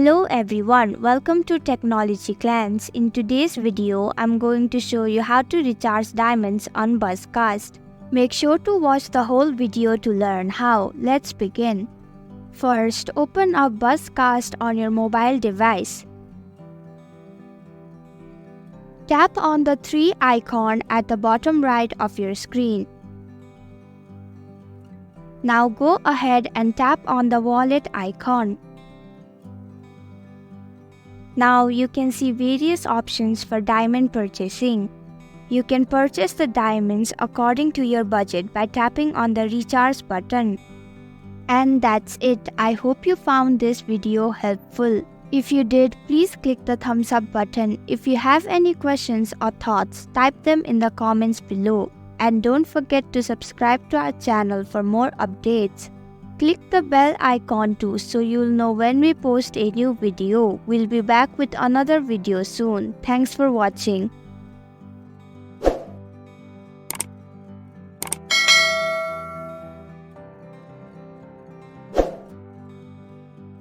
Hello everyone, welcome to technologyglance. In today's video, I'm going to show you how to recharge diamonds on BuzzCast. Make sure to watch the whole video to learn how. Let's begin. First, open up BuzzCast on your mobile device. Tap on the 3 icon at the bottom right of your screen. Now go ahead and tap on the wallet icon. Now you can see various options for diamond purchasing. You can purchase the diamonds according to your budget by tapping on the recharge button. And that's it. I hope you found this video helpful. If you did, please click the thumbs up button. If you have any questions or thoughts, type them in the comments below. And don't forget to subscribe to our channel for more updates. Click the bell icon too so you'll know when we post a new video. We'll be back with another video soon. Thanks for watching.